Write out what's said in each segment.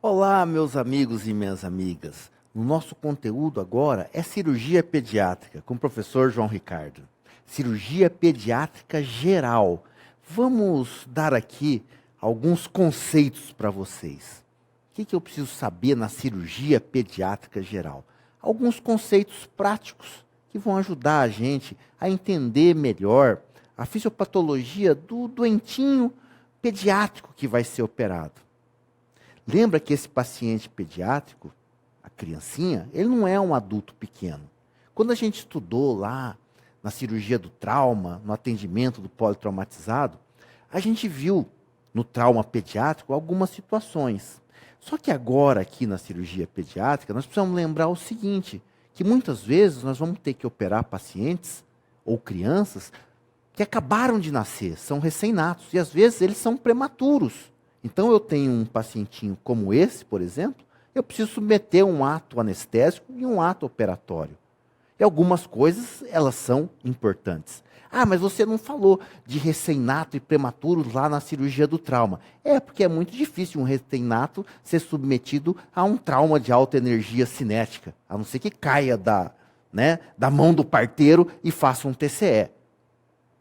Olá, meus amigos e minhas amigas. O nosso conteúdo agora é cirurgia pediátrica, com o professor João Ricardo. Cirurgia pediátrica geral. Vamos dar aqui alguns conceitos para vocês. O que eu preciso saber na cirurgia pediátrica geral? Alguns conceitos práticos que vão ajudar a gente a entender melhor a fisiopatologia do doentinho pediátrico que vai ser operado. Lembra que esse paciente pediátrico, a criancinha, ele não é um adulto pequeno. Quando a gente estudou lá na cirurgia do trauma, no atendimento do politraumatizado, a gente viu no trauma pediátrico algumas situações. Só que agora, aqui na cirurgia pediátrica, nós precisamos lembrar o seguinte, que muitas vezes nós vamos ter que operar pacientes ou crianças que acabaram de nascer, são recém-natos, e às vezes eles são prematuros. Então, eu tenho um pacientinho como esse, por exemplo, eu preciso submeter um ato anestésico e um ato operatório. E algumas coisas, elas são importantes. Ah, mas você não falou de recém-nato e prematuro lá na cirurgia do trauma. É, porque é muito difícil um recém-nato ser submetido a um trauma de alta energia cinética, a não ser que caia da mão do parteiro e faça um TCE.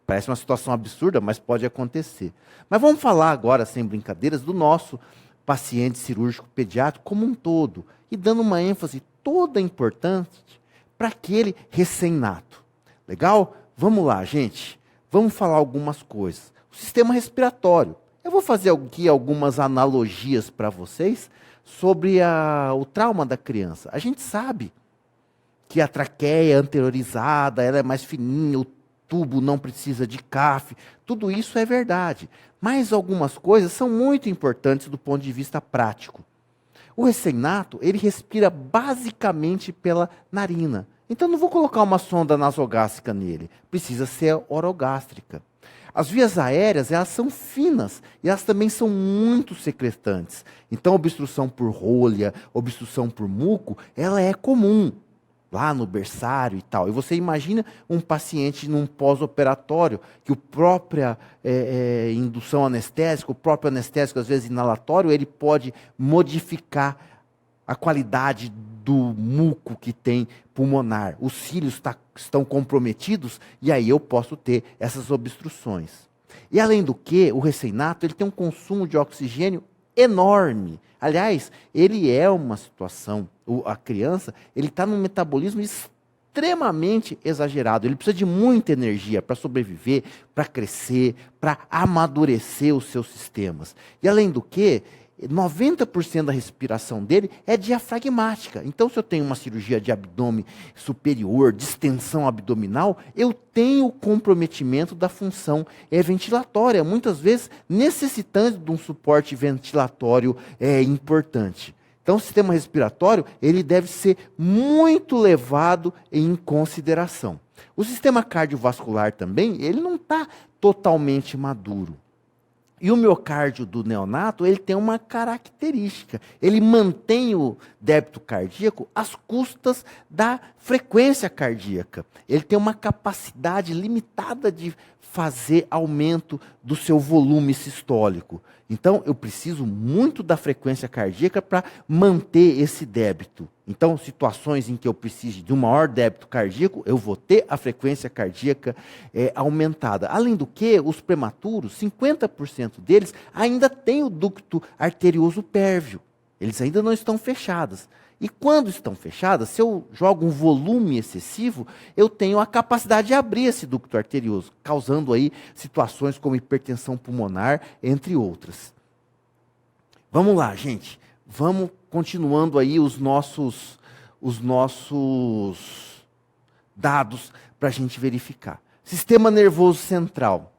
Parece uma situação absurda, mas pode acontecer. Mas vamos falar agora, sem brincadeiras, do nosso paciente cirúrgico pediátrico como um todo, e dando uma ênfase toda importante para aquele recém-nato. Legal? Vamos lá, gente. Vamos falar algumas coisas. O sistema respiratório. Eu vou fazer aqui algumas analogias para vocês sobre o trauma da criança. A gente sabe que a traqueia anteriorizada, ela é mais fininha, o tubo não precisa de CAF, tudo isso é verdade. Mas algumas coisas são muito importantes do ponto de vista prático. O recém-nato, ele respira basicamente pela narina. Então não vou colocar uma sonda nasogástrica nele, precisa ser orogástrica. As vias aéreas, elas são finas e elas também são muito secretantes. Então obstrução por rolha, obstrução por muco, ela é comum lá no berçário e tal. E você imagina um paciente num pós-operatório, que a própria indução anestésica, o próprio anestésico, às vezes inalatório, ele pode modificar a qualidade do muco que tem pulmonar. Os cílios estão comprometidos e aí eu posso ter essas obstruções. E além do que, o recém-nato ele tem um consumo de oxigênio enorme. Aliás, ele é uma situação, a criança, ele está num metabolismo extremamente exagerado. Ele precisa de muita energia para sobreviver, para crescer, para amadurecer os seus sistemas. E além do que, 90% da respiração dele é diafragmática. Então, se eu tenho uma cirurgia de abdômen superior, distensão abdominal, eu tenho comprometimento da função ventilatória, muitas vezes necessitando de um suporte ventilatório importante. Então, o sistema respiratório ele deve ser muito levado em consideração. O sistema cardiovascular também, ele não está totalmente maduro. E o miocárdio do neonato, ele tem uma característica. Ele mantém o débito cardíaco às custas da frequência cardíaca. Ele tem uma capacidade limitada de fazer aumento do seu volume sistólico. Então, eu preciso muito da frequência cardíaca para manter esse débito. Então, situações em que eu preciso de um maior débito cardíaco, eu vou ter a frequência cardíaca aumentada. Além do que, os prematuros, 50% deles ainda têm o ducto arterioso pérvio. Eles ainda não estão fechados. E quando estão fechadas, se eu jogo um volume excessivo, eu tenho a capacidade de abrir esse ducto arterioso, causando aí situações como hipertensão pulmonar, entre outras. Vamos lá, gente. Vamos continuando aí os nossos dados para a gente verificar. Sistema nervoso central.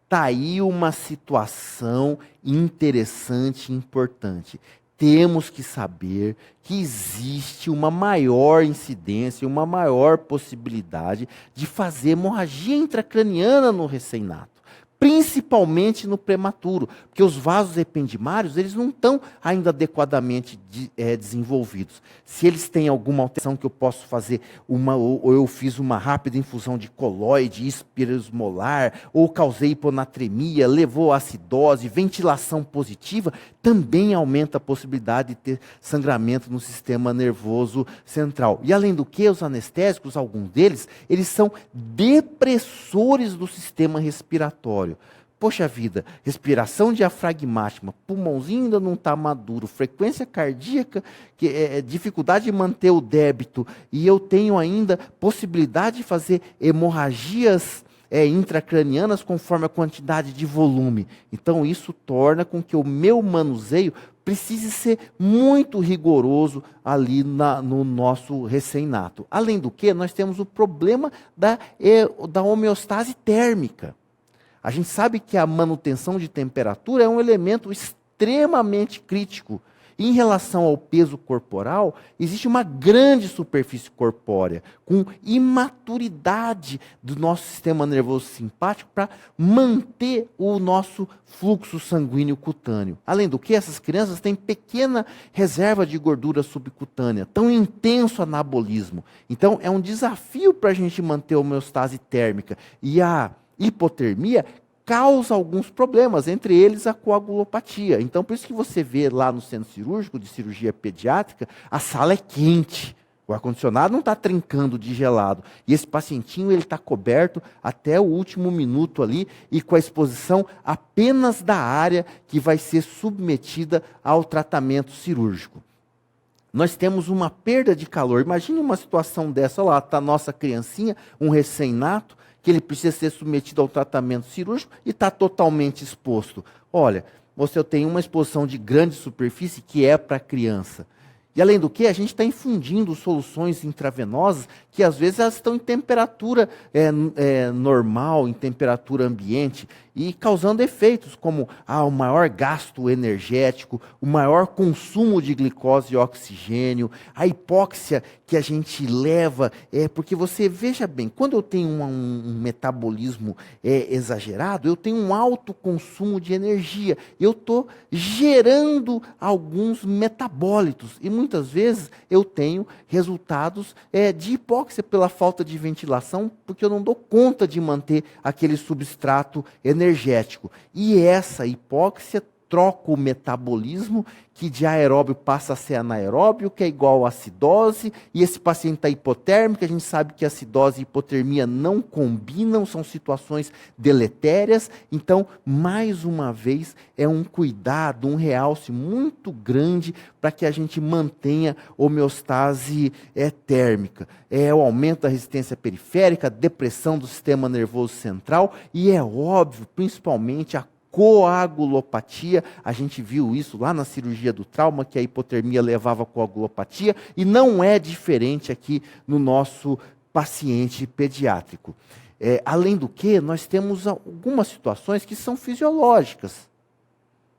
Está aí uma situação interessante e importante. Temos que saber que existe uma maior incidência, uma maior possibilidade de fazer hemorragia intracraniana no recém-nato. principalmente no prematuro, porque os vasos ependimários eles não estão ainda adequadamente desenvolvidos. Se eles têm alguma alteração que eu posso fazer, ou eu fiz uma rápida infusão de colóide, hiperosmolar, ou causei hiponatremia, levou a acidose, ventilação positiva, também aumenta a possibilidade de ter sangramento no sistema nervoso central. E além do que, os anestésicos, alguns deles, eles são depressores do sistema respiratório. Poxa vida, respiração diafragmática, pulmãozinho ainda não está maduro, frequência cardíaca, dificuldade de manter o débito, e eu tenho ainda possibilidade de fazer hemorragias intracranianas conforme a quantidade de volume. Então isso torna com que o meu manuseio precise ser muito rigoroso ali no nosso recém-nato. Além do que, nós temos o problema da homeostase térmica. A gente sabe que a manutenção de temperatura é um elemento extremamente crítico. E em relação ao peso corporal, existe uma grande superfície corpórea, com imaturidade do nosso sistema nervoso simpático para manter o nosso fluxo sanguíneo cutâneo. Além do que, essas crianças têm pequena reserva de gordura subcutânea, tão intenso anabolismo. Então, é um desafio para a gente manter a homeostase térmica. E a hipotermia causa alguns problemas, entre eles a coagulopatia. Então, por isso que você vê lá no centro cirúrgico de cirurgia pediátrica, a sala é quente. O ar-condicionado não está trincando de gelado. E esse pacientinho ele está coberto até o último minuto ali e com a exposição apenas da área que vai ser submetida ao tratamento cirúrgico. Nós temos uma perda de calor. Imagine uma situação dessa, lá está a nossa criancinha, um recém-nato, que ele precisa ser submetido ao tratamento cirúrgico e está totalmente exposto. Olha, você tem uma exposição de grande superfície que é para a criança. E além do que, a gente está infundindo soluções intravenosas que às vezes elas estão em temperatura normal, em temperatura ambiente, e causando efeitos como o maior gasto energético, o maior consumo de glicose e oxigênio, a hipóxia que a gente leva, porque você veja bem, quando eu tenho um metabolismo exagerado, eu tenho um alto consumo de energia, eu estou gerando alguns metabólitos, e muitas vezes eu tenho resultados de hipóxia pela falta de ventilação, porque eu não dou conta de manter aquele substrato energético. E essa hipóxia troca o metabolismo, que de aeróbio passa a ser anaeróbio, que é igual a acidose, e esse paciente está hipotérmico, a gente sabe que acidose e hipotermia não combinam, são situações deletérias, então, mais uma vez, é um cuidado, um realce muito grande para que a gente mantenha homeostase térmica. É o aumento da resistência periférica, a depressão do sistema nervoso central, e é óbvio, principalmente, a coagulopatia, a gente viu isso lá na cirurgia do trauma, que a hipotermia levava a coagulopatia, e não é diferente aqui no nosso paciente pediátrico. Além do que, nós temos algumas situações que são fisiológicas,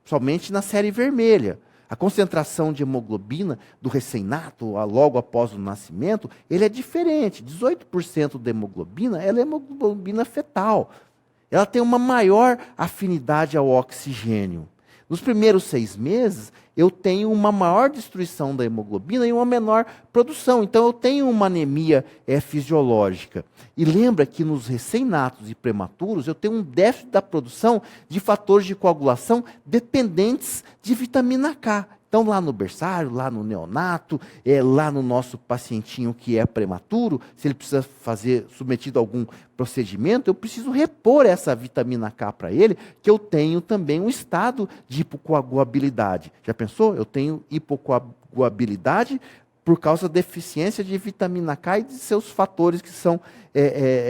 somente na série vermelha. A concentração de hemoglobina do recém-nato, logo após o nascimento, ele é diferente. 18% da hemoglobina, ela é hemoglobina fetal. Ela tem uma maior afinidade ao oxigênio. Nos primeiros 6 meses, eu tenho uma maior destruição da hemoglobina e uma menor produção. Então, eu tenho uma anemia fisiológica. E lembra que nos recém-natos e prematuros, eu tenho um déficit da produção de fatores de coagulação dependentes de vitamina K. Então, lá no berçário, lá no neonato, lá no nosso pacientinho que é prematuro, se ele precisa ser submetido a algum procedimento, eu preciso repor essa vitamina K para ele, que eu tenho também um estado de hipocoagulabilidade. Já pensou? Eu tenho hipocoagulabilidade por causa da deficiência de vitamina K e de seus fatores que são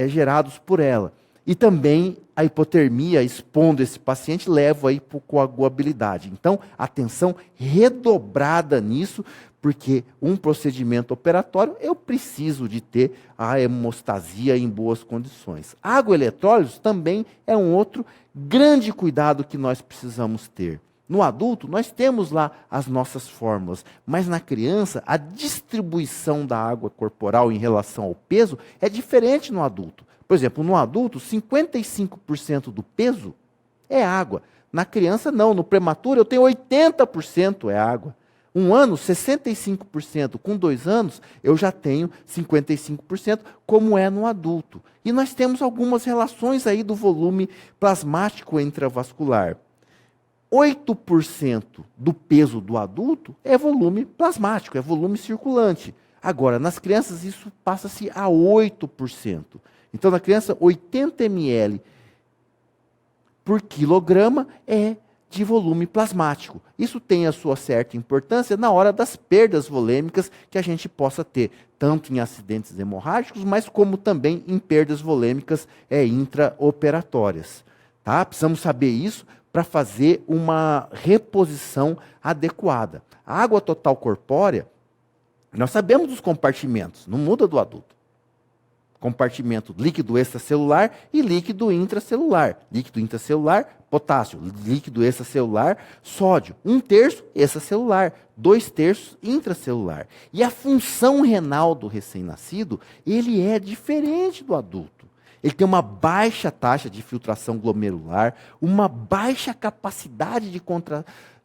gerados por ela. E também a hipotermia, expondo esse paciente, leva à hipocoagulabilidade. Então, atenção redobrada nisso, porque um procedimento operatório, eu preciso de ter a hemostasia em boas condições. A agroeletrólise também é um outro grande cuidado que nós precisamos ter. No adulto, nós temos lá as nossas fórmulas, mas na criança, a distribuição da água corporal em relação ao peso é diferente no adulto. Por exemplo, no adulto, 55% do peso é água. Na criança, não. No prematuro, eu tenho 80% é água. 1 ano, 65%. Com 2 anos, eu já tenho 55%, como é no adulto. E nós temos algumas relações aí do volume plasmático intravascular. 8% do peso do adulto é volume plasmático, é volume circulante. Agora, nas crianças, isso passa-se a 8%. Então, na criança, 80 ml por quilograma é de volume plasmático. Isso tem a sua certa importância na hora das perdas volêmicas que a gente possa ter, tanto em acidentes hemorrágicos, mas como também em perdas volêmicas intraoperatórias. Tá? Precisamos saber isso para fazer uma reposição adequada. A água total corpórea, nós sabemos dos compartimentos, não muda do adulto. Compartimento líquido extracelular e líquido intracelular. Líquido intracelular, potássio. Líquido extracelular, sódio. 1/3 extracelular, 2/3 intracelular. E a função renal do recém-nascido, ele é diferente do adulto. Ele tem uma baixa taxa de filtração glomerular, uma baixa capacidade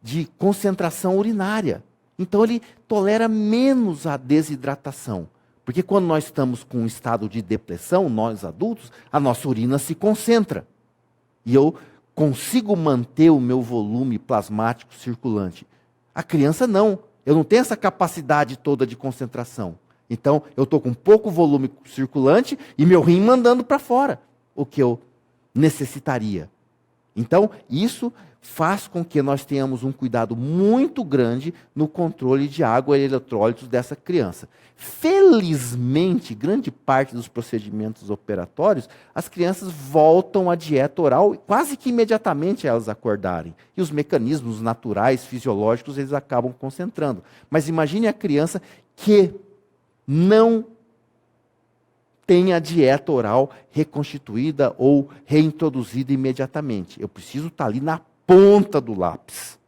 de concentração urinária. Então ele tolera menos a desidratação. Porque quando nós estamos com um estado de depressão, nós adultos, a nossa urina se concentra. E eu consigo manter o meu volume plasmático circulante. A criança não. Eu não tenho essa capacidade toda de concentração. Então, eu estou com pouco volume circulante e meu rim mandando para fora o que eu necessitaria. Então, isso faz com que nós tenhamos um cuidado muito grande no controle de água e eletrólitos dessa criança. Felizmente, grande parte dos procedimentos operatórios, as crianças voltam à dieta oral quase que imediatamente elas acordarem. E os mecanismos naturais, fisiológicos, eles acabam concentrando. Mas imagine a criança que não tem a dieta oral reconstituída ou reintroduzida imediatamente. Eu preciso estar ali na ponta do lápis.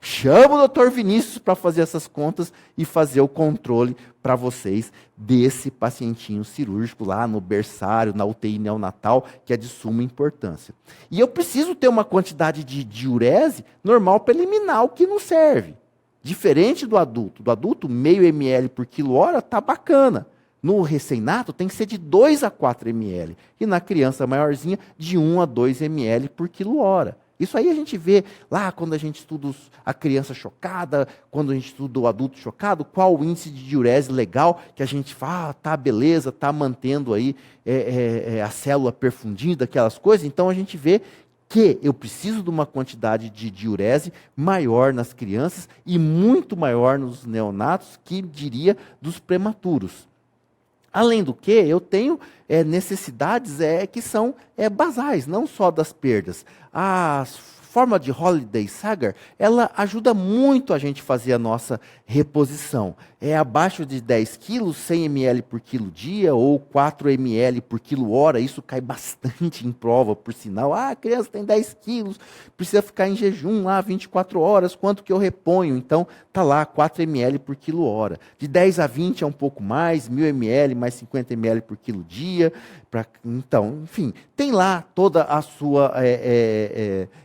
Chama o Dr. Vinícius para fazer essas contas e fazer o controle para vocês desse pacientinho cirúrgico lá no berçário, na UTI neonatal, que é de suma importância. E eu preciso ter uma quantidade de diurese normal para eliminar o que não serve. Diferente do adulto. Do adulto, meio ml por quilo-hora está bacana. No recém-nato tem que ser de 2 a 4 ml. E na criança maiorzinha, de 1 a 2 ml por quilo-hora. Isso aí a gente vê lá quando a gente estuda a criança chocada, quando a gente estuda o adulto chocado, qual o índice de diurese legal que a gente fala, tá beleza, tá mantendo aí a célula perfundida, aquelas coisas. Então a gente vê que eu preciso de uma quantidade de diurese maior nas crianças e muito maior nos neonatos, que diria dos prematuros. Além do que, eu tenho necessidades que são basais, não só das perdas. A forma de Holiday-Sagar, ela ajuda muito a gente fazer a nossa reposição. É abaixo de 10 quilos, 100 ml por quilo dia, ou 4 ml por quilo-hora. Isso cai bastante em prova, por sinal. A criança tem 10 quilos, precisa ficar em jejum lá 24 horas, quanto que eu reponho? Então, está lá, 4 ml por quilo-hora. De 10 a 20 é um pouco mais, 1000 ml, mais 50 ml por quilo dia. Então, enfim, tem lá toda a sua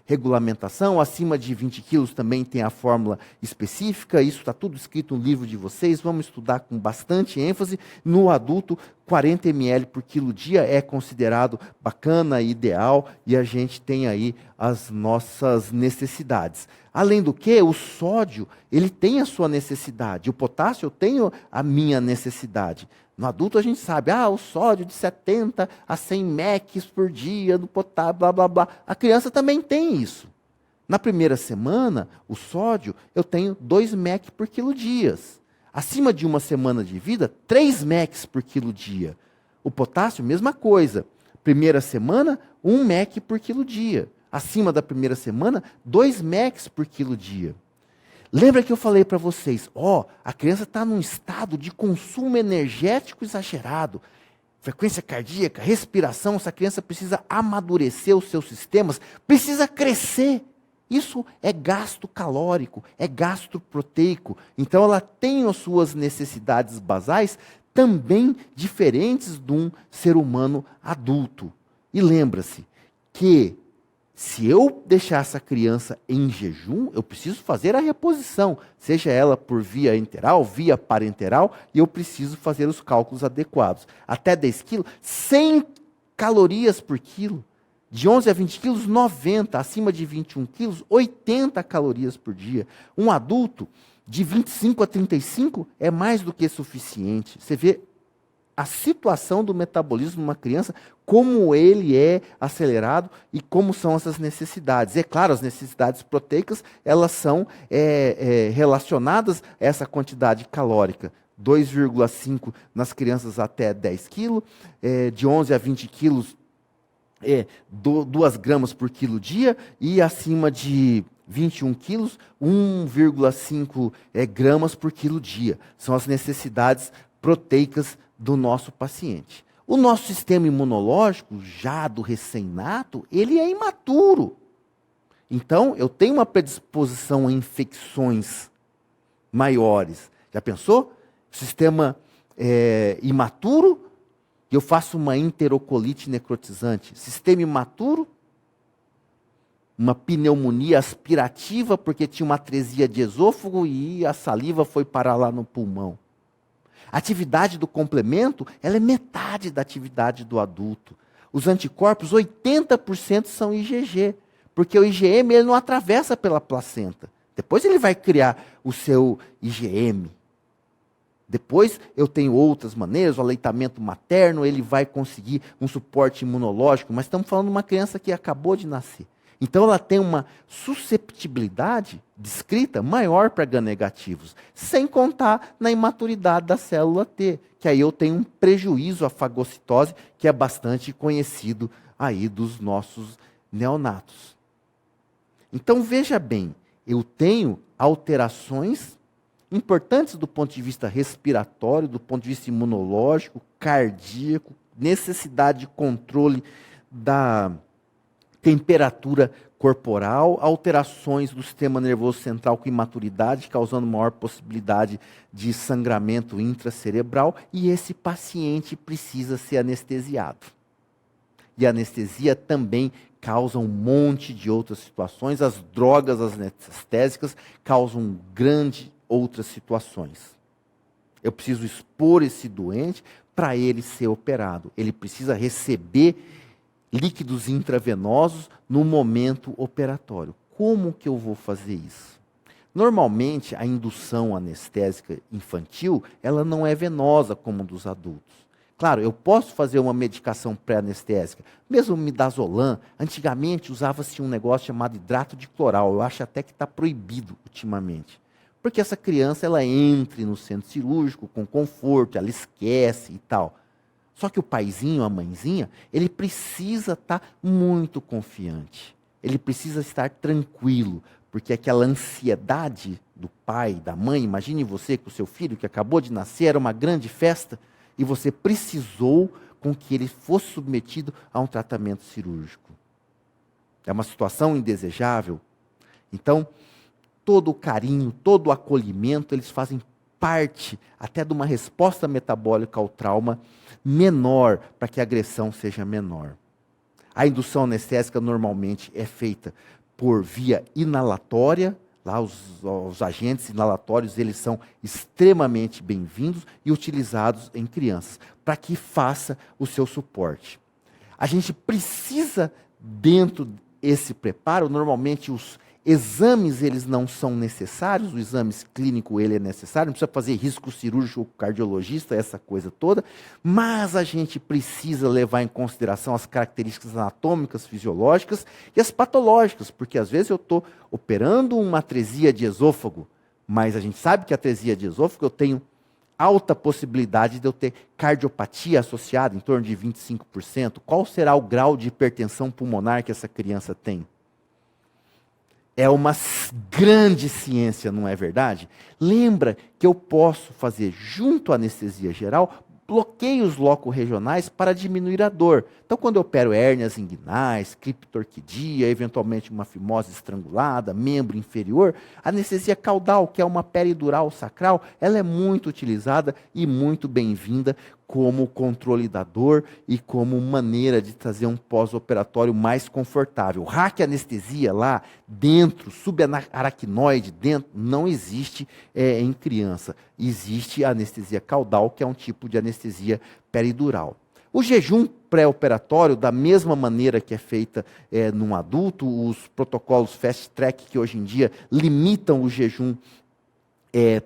regulamentação. Acima de 20 quilos também tem a fórmula específica. Isso está tudo escrito no livro de vocês. Vamos estudar com bastante ênfase. No adulto, 40 ml por quilo dia é considerado bacana, ideal, e a gente tem aí as nossas necessidades. Além do que, o sódio, ele tem a sua necessidade. O potássio, eu tenho a minha necessidade. No adulto a gente sabe, o sódio de 70 a 100 mEq por dia, do potássio, blá, blá, blá. A criança também tem isso. Na primeira semana, o sódio, eu tenho 2 mEq por quilo dias. Acima de uma semana de vida, 3 mEq por quilo dia. O potássio, mesma coisa. Primeira semana, 1 mEq por quilo dia. Acima da primeira semana, 2 mEq por quilo dia. Lembra que eu falei para vocês, a criança está num estado de consumo energético exagerado. Frequência cardíaca, respiração, essa criança precisa amadurecer os seus sistemas, precisa crescer. Isso é gasto calórico, é gasto proteico. Então ela tem as suas necessidades basais também diferentes de um ser humano adulto. E lembra-se que Se eu deixar essa criança em jejum, eu preciso fazer a reposição, seja ela por via enteral, via parenteral, e eu preciso fazer os cálculos adequados. Até 10 quilos, 100 calorias por quilo. De 11 a 20 quilos, 90. Acima de 21 quilos, 80 calorias por dia. Um adulto, de 25 a 35, é mais do que suficiente. Você vê a situação do metabolismo de uma criança, como ele é acelerado e como são essas necessidades. É claro, as necessidades proteicas, elas são relacionadas a essa quantidade calórica. 2,5 nas crianças até 10 quilos, de 11 a 20 quilos, 2 gramas por quilo dia, e acima de 21 quilos, 1,5 gramas por quilo dia. São as necessidades proteicas do nosso paciente. O nosso sistema imunológico, já do recém-nato, ele é imaturo. Então, eu tenho uma predisposição a infecções maiores. Já pensou? Sistema imaturo, e eu faço uma enterocolite necrotizante. Sistema imaturo, uma pneumonia aspirativa, porque tinha uma atresia de esôfago e a saliva foi parar lá no pulmão. A atividade do complemento, ela é metade da atividade do adulto. Os anticorpos, 80% são IgG, porque o IgM ele não atravessa pela placenta. Depois ele vai criar o seu IgM. Depois eu tenho outras maneiras, o aleitamento materno, ele vai conseguir um suporte imunológico, mas estamos falando de uma criança que acabou de nascer. Então ela tem uma susceptibilidade descrita maior para Gram-negativos, sem contar na imaturidade da célula T, que aí eu tenho um prejuízo à fagocitose, que é bastante conhecido aí dos nossos neonatos. Então veja bem, eu tenho alterações importantes do ponto de vista respiratório, do ponto de vista imunológico, cardíaco, necessidade de controle da temperatura corporal, alterações do sistema nervoso central com imaturidade, causando maior possibilidade de sangramento intracerebral, e esse paciente precisa ser anestesiado. E a anestesia também causa um monte de outras situações, as drogas anestésicas causam grande outras situações. Eu preciso expor esse doente para ele ser operado. Ele precisa receber líquidos intravenosos no momento operatório. Como que eu vou fazer isso? Normalmente, a indução anestésica infantil, ela não é venosa como a dos adultos. Claro, eu posso fazer uma medicação pré-anestésica, mesmo midazolam. Antigamente usava-se um negócio chamado hidrato de cloral. Eu acho até que está proibido ultimamente. Porque essa criança, ela entra no centro cirúrgico com conforto, ela esquece e tal. Só que o paizinho, a mãezinha, ele precisa estar muito confiante. Ele precisa estar tranquilo, porque aquela ansiedade do pai, da mãe, imagine você com o seu filho que acabou de nascer, era uma grande festa, e você precisou com que ele fosse submetido a um tratamento cirúrgico. É uma situação indesejável. Então, todo o carinho, todo o acolhimento, eles fazem parte até de uma resposta metabólica ao trauma menor, para que a agressão seja menor. A indução anestésica normalmente é feita por via inalatória. Lá os agentes inalatórios, eles são extremamente bem-vindos e utilizados em crianças, para que faça o seu suporte. A gente precisa, dentro desse preparo, normalmente os exames eles não são necessários, o exame clínico ele é necessário, não precisa fazer risco cirúrgico com o cardiologista, essa coisa toda, mas a gente precisa levar em consideração as características anatômicas, fisiológicas e as patológicas, porque às vezes eu estou operando uma atresia de esôfago, mas a gente sabe que a atresia de esôfago eu tenho alta possibilidade de eu ter cardiopatia associada, em torno de 25%. Qual será o grau de hipertensão pulmonar que essa criança tem? É uma grande ciência, não é verdade? Lembra que eu posso fazer, junto à anestesia geral, bloqueios locorregionais para diminuir a dor. Então, quando eu opero hérnias inguinais, criptorquidia, eventualmente uma fimose estrangulada, membro inferior, a anestesia caudal, que é uma peridural sacral, ela é muito utilizada e muito bem-vinda como controle da dor e como maneira de trazer um pós-operatório mais confortável. Raquianestesia lá dentro, subaracnoide dentro, não existe em criança. Existe a anestesia caudal, que é um tipo de anestesia peridural. O jejum pré-operatório, da mesma maneira que é feita num adulto, os protocolos fast track que hoje em dia limitam o jejum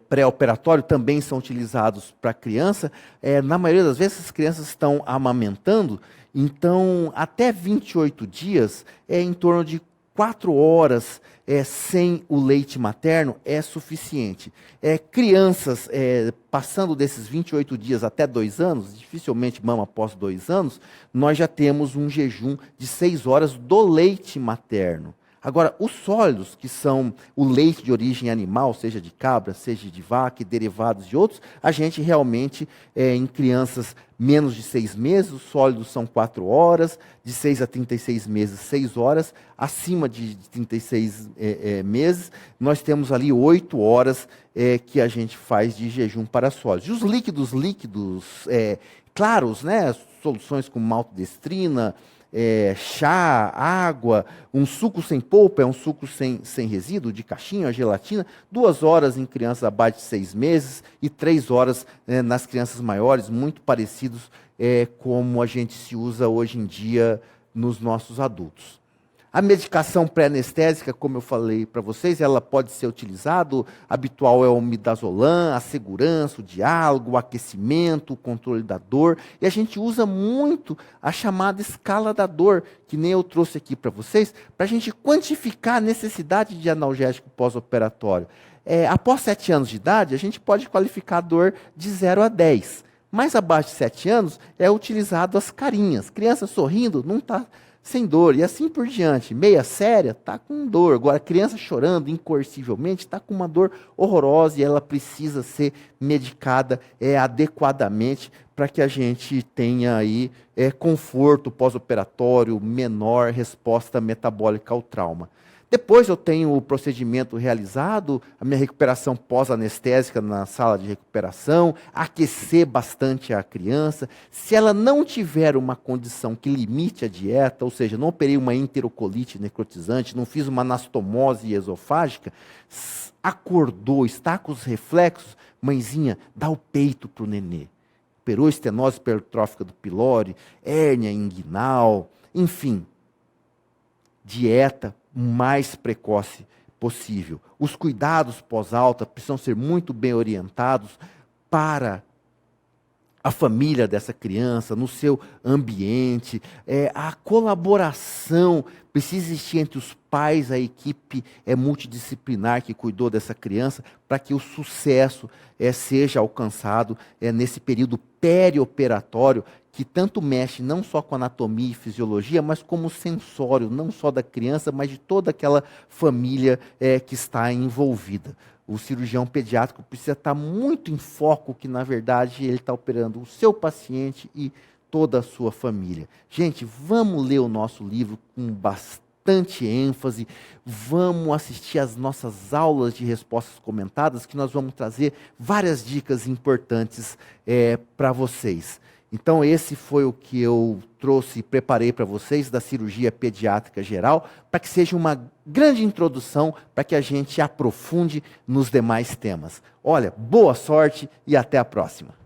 pré-operatório também são utilizados para criança. Na maioria das vezes, as crianças estão amamentando, então até 28 dias, em torno de 4 horas sem o leite materno é suficiente. Crianças passando desses 28 dias até 2 anos, dificilmente mama após 2 anos, nós já temos um jejum de 6 horas do leite materno. Agora, os sólidos, que são o leite de origem animal, seja de cabra, seja de vaca, e derivados de outros, a gente realmente, em crianças menos de 6 meses, os sólidos são 4 horas, de 6 a 36 meses, 6 horas, acima de 36 meses, nós temos ali 8 horas que a gente faz de jejum para sólidos. E os líquidos claros, né, soluções com maltodestrina, chá, água, um suco sem polpa, é um suco sem resíduo, de caixinha, a gelatina, 2 horas em crianças abaixo de 6 meses e 3 horas nas crianças maiores, muito parecidos como a gente se usa hoje em dia nos nossos adultos. A medicação pré-anestésica, como eu falei para vocês, ela pode ser utilizada. O habitual é o midazolam, a segurança, o diálogo, o aquecimento, o controle da dor. E a gente usa muito a chamada escala da dor, que nem eu trouxe aqui para vocês, para a gente quantificar a necessidade de analgésico pós-operatório. Após 7 anos de idade, a gente pode qualificar a dor de 0 a 10. Mais abaixo de 7 anos, é utilizado as carinhas. Criança sorrindo, não está sem dor, e assim por diante. Meia séria, está com dor. Agora, criança chorando incoercivelmente, está com uma dor horrorosa e ela precisa ser medicada adequadamente para que a gente tenha aí conforto pós-operatório, menor resposta metabólica ao trauma. Depois eu tenho o procedimento realizado, a minha recuperação pós-anestésica na sala de recuperação, aquecer bastante a criança. Se ela não tiver uma condição que limite a dieta, ou seja, não operei uma enterocolite necrotizante, não fiz uma anastomose esofágica, acordou, está com os reflexos, mãezinha, dá o peito para o nenê. Operou estenose hipertrófica do pilore, hérnia inguinal, enfim, dieta mais precoce possível. Os cuidados pós-alta precisam ser muito bem orientados para a família dessa criança, no seu ambiente. A colaboração precisa existir entre os pais, a equipe multidisciplinar que cuidou dessa criança, para que o sucesso seja alcançado nesse período perioperatório, que tanto mexe não só com anatomia e fisiologia, mas como sensório, não só da criança, mas de toda aquela família que está envolvida. O cirurgião pediátrico precisa estar muito em foco que, na verdade, ele está operando o seu paciente e toda a sua família. Gente, vamos ler o nosso livro com bastante ênfase, vamos assistir às nossas aulas de respostas comentadas, que nós vamos trazer várias dicas importantes para vocês. Então, esse foi o que eu trouxe e preparei para vocês da cirurgia pediátrica geral, para que seja uma grande introdução, para que a gente aprofunde nos demais temas. Olha, boa sorte e até a próxima.